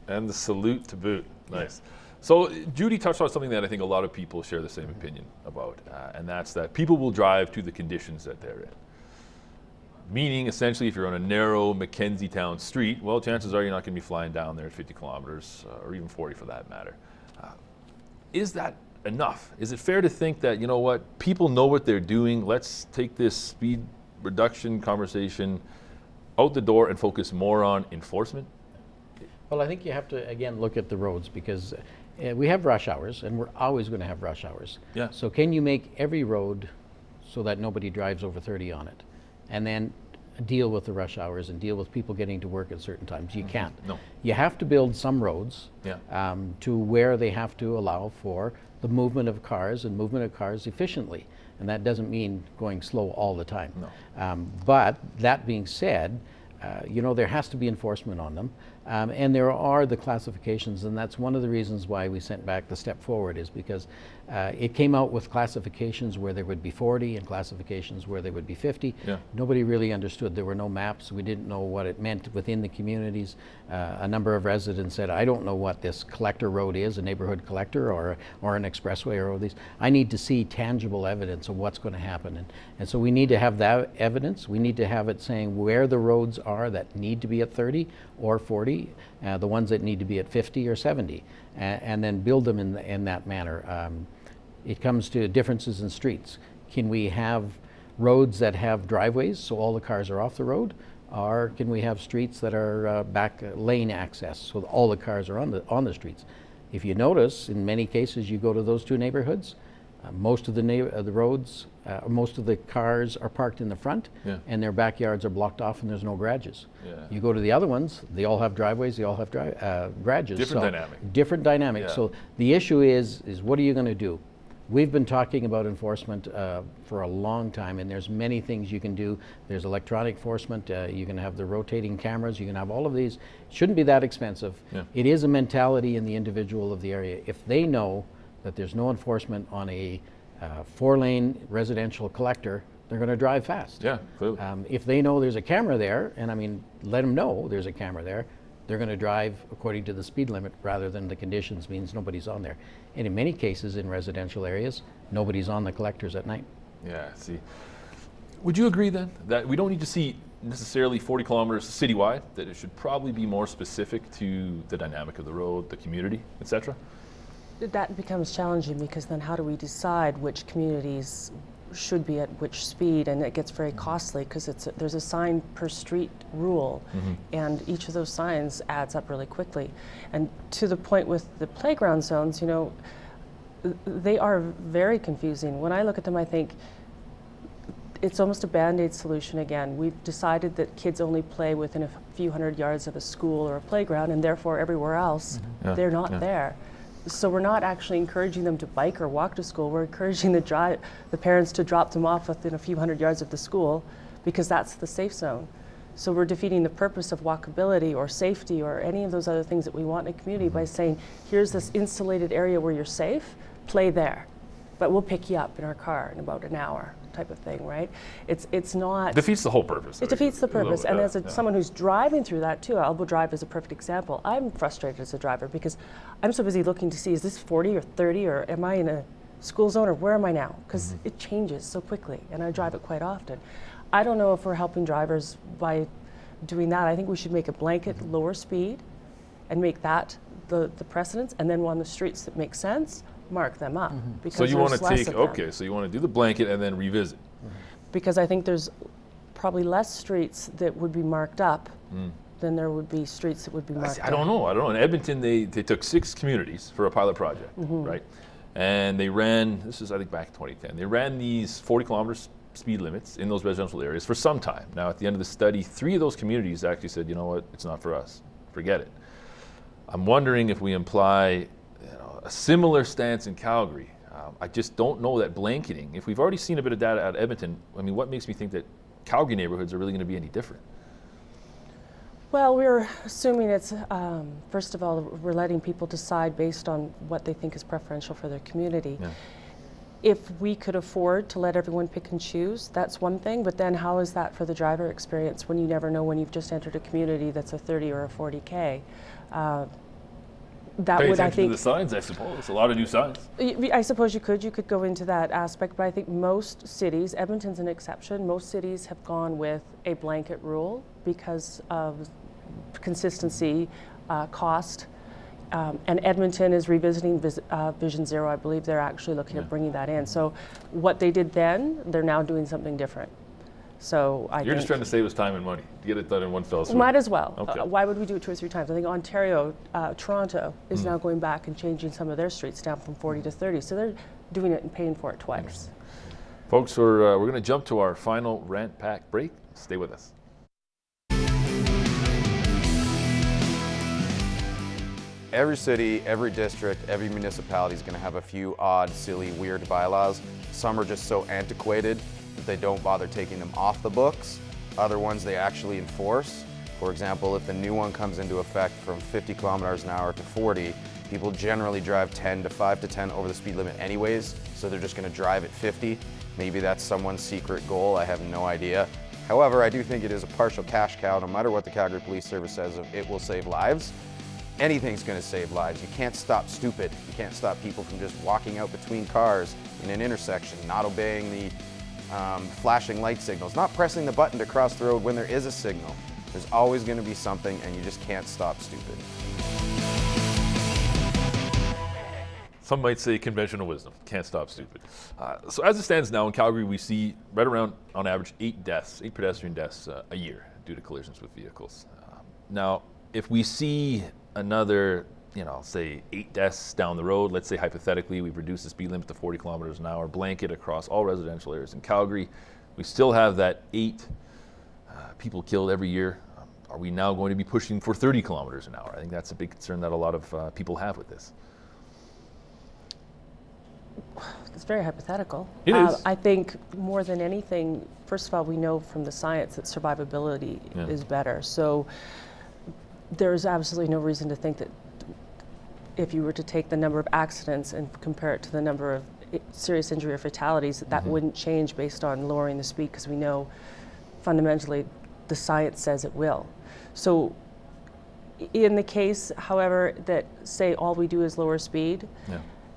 And the salute to boot. Nice. Yeah. So Judy touched on something that I think a lot of people share the same opinion about, and that's that people will drive to the conditions that they're in. Meaning, essentially, if you're on a narrow Mackenzie Town street, well, chances are you're not going to be flying down there at 50 kilometers, or even 40 for that matter. Is that enough? Is it fair to think that, you know what, people know what they're doing, let's take this speed reduction conversation out the door and focus more on enforcement? Well, I think you have to, again, look at the roads, because we have rush hours, and we're always going to have rush hours. Yeah. So can you make every road so that nobody drives over 30 on it? And then deal with the rush hours and deal with people getting to work at certain times. You can't. No. You have to build some roads to where they have to allow for the movement of cars and movement of cars efficiently. And that doesn't mean going slow all the time. No. But that being said, you know, there has to be enforcement on them. And there are the classifications, and that's one of the reasons why we sent back the step forward, is because it came out with classifications where there would be 40 and classifications where there would be 50. Yeah. Nobody really understood. There were no maps. We didn't know what it meant within the communities. A number of residents said, I don't know what this collector road is, a neighborhood collector or an expressway or all these. I need to see tangible evidence of what's going to happen. And so we need to have that evidence. We need to have it saying where the roads are that need to be at 30 or 40, the ones that need to be at 50 or 70, and then build them in that manner. It comes to differences in streets. Can we have roads that have driveways so all the cars are off the road? Or can we have streets that are back lane access so that all the cars are on the streets? If you notice, in many cases you go to those two neighborhoods, most of the roads, most of the cars are parked in the front, and their backyards are blocked off and there's no garages. Yeah. You go to the other ones, they all have driveways, they all have garages. Different dynamic. Different dynamic. Yeah. So the issue is what are you going to do? We've been talking about enforcement for a long time, and there's many things you can do. There's electronic enforcement, you can have the rotating cameras, you can have all of these. It shouldn't be that expensive. Yeah. It is a mentality in the individual of the area. If they know that there's no enforcement on a 4-lane residential collector, they're going to drive fast. Yeah, clearly. If they know there's a camera there, and I mean, let them know there's a camera there, they're going to drive according to the speed limit rather than the conditions means nobody's on there. And in many cases in residential areas, nobody's on the collectors at night. Yeah, see. Would you agree then that we don't need to see necessarily 40 kilometers citywide, that it should probably be more specific to the dynamic of the road, the community, etc.? That becomes challenging, because then how do we decide which communities should be at which speed? And it gets very costly, because there's a sign per street rule, and each of those signs adds up really quickly. And to the point with the playground zones, you know, they are very confusing. When I look at them, I think it's almost a Band-Aid solution again. We've decided that kids only play within a few hundred yards of a school or a playground, and therefore everywhere else they're not there. So we're not actually encouraging them to bike or walk to school. We're encouraging the parents to drop them off within a few hundred yards of the school, because that's the safe zone. So we're defeating the purpose of walkability or safety or any of those other things that we want in a community by saying, here's this insulated area where you're safe, play there. But we'll pick you up in our car in about an hour, type of thing, right? It's not... Defeats the whole purpose. It defeats the purpose. And as someone who's driving through that too, Elbow Drive is a perfect example. I'm frustrated as a driver because I'm so busy looking to see, is this 40 or 30, or am I in a school zone, or where am I now? Because it changes so quickly, and I drive it quite often. I don't know if we're helping drivers by doing that. I think we should make a blanket lower speed and make that the precedence, and then on the streets that make sense, mark them up. Because so you want to take, okay, so you want to do the blanket and then revisit. Because I think there's probably less streets that would be marked up than there would be streets that would be marked I don't know. In Edmonton, they took 6 communities for a pilot project, right? And they ran, this is I think back in 2010, they ran these 40 kilometers speed limits in those residential areas for some time. Now at the end of the study, 3 of those communities actually said, you know what, it's not for us, forget it. I'm wondering if we imply a similar stance in Calgary. I just don't know that blanketing, if we've already seen a bit of data out of Edmonton, I mean, what makes me think that Calgary neighborhoods are really going to be any different? Well, we're assuming it's, first of all, we're letting people decide based on what they think is preferential for their community. Yeah. If we could afford to let everyone pick and choose, that's one thing, but then how is that for the driver experience when you never know when you've just entered a community that's a 30 or a 40K? that Pay would, I attention to think, the signs, I suppose. A lot of new signs. I suppose you could go into that aspect, but I think most cities, Edmonton's an exception, most cities have gone with a blanket rule because of consistency, cost, and Edmonton is revisiting Vision Zero. I believe they're actually looking at bringing that in. So what they did then, they're now doing something different. So You're just trying to save us time and money to get it done in one fell swoop. Might as well. Okay. Why would we do it 2 or 3 times? I think Ontario, Toronto is now going back and changing some of their streets down from 40 to 30. So they're doing it and paying for it twice. Folks, we're going to jump to our final rant pack break. Stay with us. Every city, every district, every municipality is going to have a few odd, silly, weird bylaws. Some are just so antiquated that they don't bother taking them off the books. Other ones they actually enforce. For example, if the new one comes into effect from 50 kilometers an hour to 40, people generally drive 5 to 10 over the speed limit anyways, so they're just going to drive at 50. Maybe that's someone's secret goal, I have no idea. However, I do think it is a partial cash cow. No matter what the Calgary Police Service says, it will save lives. Anything's going to save lives. You can't stop stupid. You can't stop people from just walking out between cars in an intersection, not obeying the flashing light signals, not pressing the button to cross the road when there is a signal. There's always going to be something, and you just can't stop stupid. Some might say conventional wisdom. Can't stop stupid. So as it stands now in Calgary, we see right around, on average, 8 pedestrian deaths a year due to collisions with vehicles. Now, if we see another, say 8 deaths down the road, let's say hypothetically we've reduced the speed limit to 40 kilometers an hour, blanket across all residential areas in Calgary, we still have that 8 people killed every year. Are we now going to be pushing for 30 kilometers an hour? I think that's a big concern that a lot of people have with this. It's very hypothetical. It is. I think more than anything, first of all, we know from the science that survivability is better. So there's absolutely no reason to think that if you were to take the number of accidents and compare it to the number of serious injury or fatalities, that wouldn't change based on lowering the speed, because we know fundamentally the science says it will. So in the case, however, that say all we do is lower speed,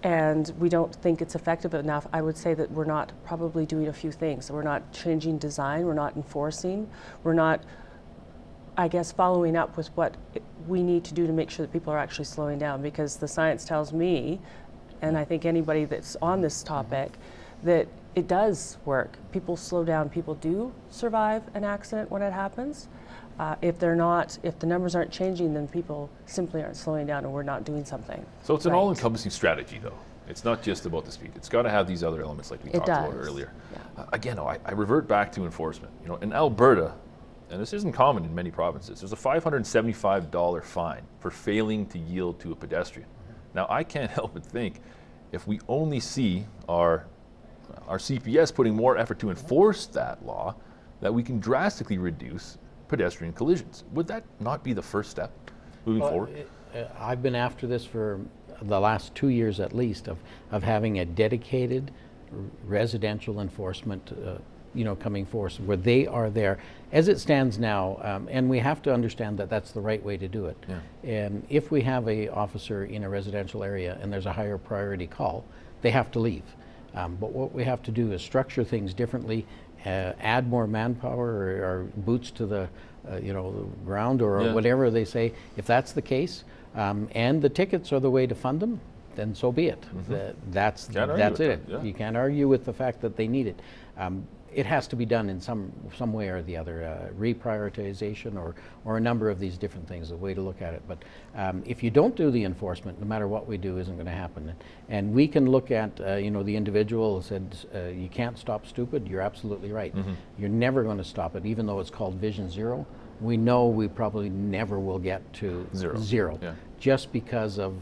and we don't think it's effective enough, I would say that we're not probably doing a few things. We're not changing design, we're not enforcing, we're not, I guess, following up with what we need to do to make sure that people are actually slowing down, because the science tells me, and I think anybody that's on this topic, that it does work. People slow down, people do survive an accident when it happens. If the numbers aren't changing, then people simply aren't slowing down and we're not doing something. So it's an all-encompassing strategy, though. It's not just about the speed. It's got to have these other elements like we talked about earlier. Again, I revert back to enforcement. In Alberta, and this isn't common in many provinces, there's a $575 fine for failing to yield to a pedestrian. Now, I can't help but think if we only see our CPS putting more effort to enforce that law, that we can drastically reduce pedestrian collisions. Would that not be the first step moving forward? I've been after this for the last 2 years at least, of having a dedicated residential enforcement coming forth, where they are there as it stands now, and we have to understand that that's the right way to do it. And if we have a officer in a residential area and there's a higher priority call, they have to leave. But what we have to do is structure things differently, add more manpower or boots to the ground or whatever they say. If that's the case, and the tickets are the way to fund them, then so be it. That's it. You can't argue with the fact that they need it. It has to be done in some way or the other, reprioritization or a number of these different things, the way to look at it. But if you don't do the enforcement, no matter what we do, isn't going to happen. And we can look at, the individual said, you can't stop stupid. You're absolutely right. You're never going to stop it, even though it's called Vision Zero. We know we probably never will get to zero. Just because of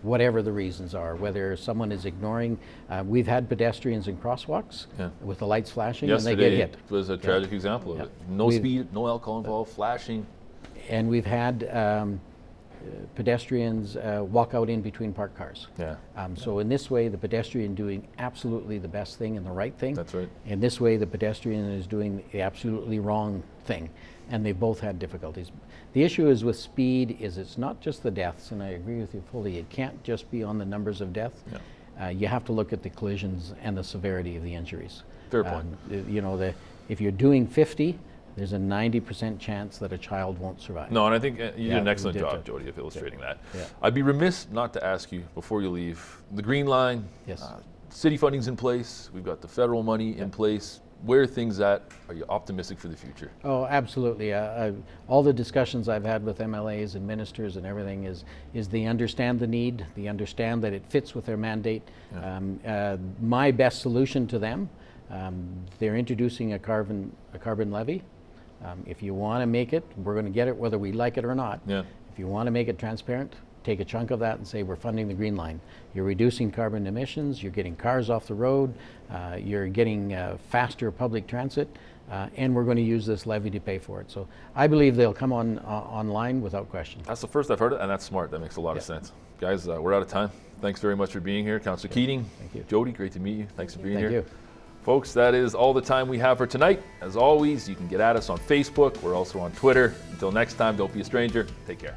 whatever the reasons are, whether someone is ignoring. We've had pedestrians in crosswalks with the lights flashing and they get hit. Was a tragic example of it. No speed, no alcohol involved, flashing. And we've had pedestrians walk out in between parked cars. Yeah. So in this way, the pedestrian doing absolutely the best thing and the right thing. That's right. In this way, the pedestrian is doing the absolutely wrong thing, and they both had difficulties. The issue is with speed is it's not just the deaths, and I agree with you fully. It can't just be on the numbers of deaths. Yeah. You have to look at the collisions and the severity of the injuries. Fair point. You know, if you're doing 50, there's a 90% chance that a child won't survive. No, and I think you did Yeah, an excellent we did job, too. Jody, of illustrating that. Yeah. I'd be remiss not to ask you before you leave, the Green Line, Yes. City funding's in place, we've got the federal money in place. Where are things at? Are you optimistic for the future? Oh, absolutely. All the discussions I've had with MLAs and ministers and everything is they understand the need, they understand that it fits with their mandate. Yeah. My best solution to them, they're introducing a carbon levy. If you want to make it, we're going to get it whether we like it or not. Yeah. If you want to make it transparent, take a chunk of that and say we're funding the Green Line. You're reducing carbon emissions, you're getting cars off the road, you're getting faster public transit, and we're going to use this levy to pay for it. So I believe they'll come online without question. That's the first I've heard it, and that's smart. That makes a lot of sense. Guys, we're out of time. Thanks very much for being here. Councillor Keating, Thank you. Jody, great to meet you. Thanks for being Thank here. you. Folks, that is all the time we have for tonight. As always, you can get at us on Facebook. We're also on Twitter. Until next time, don't be a stranger. Take care.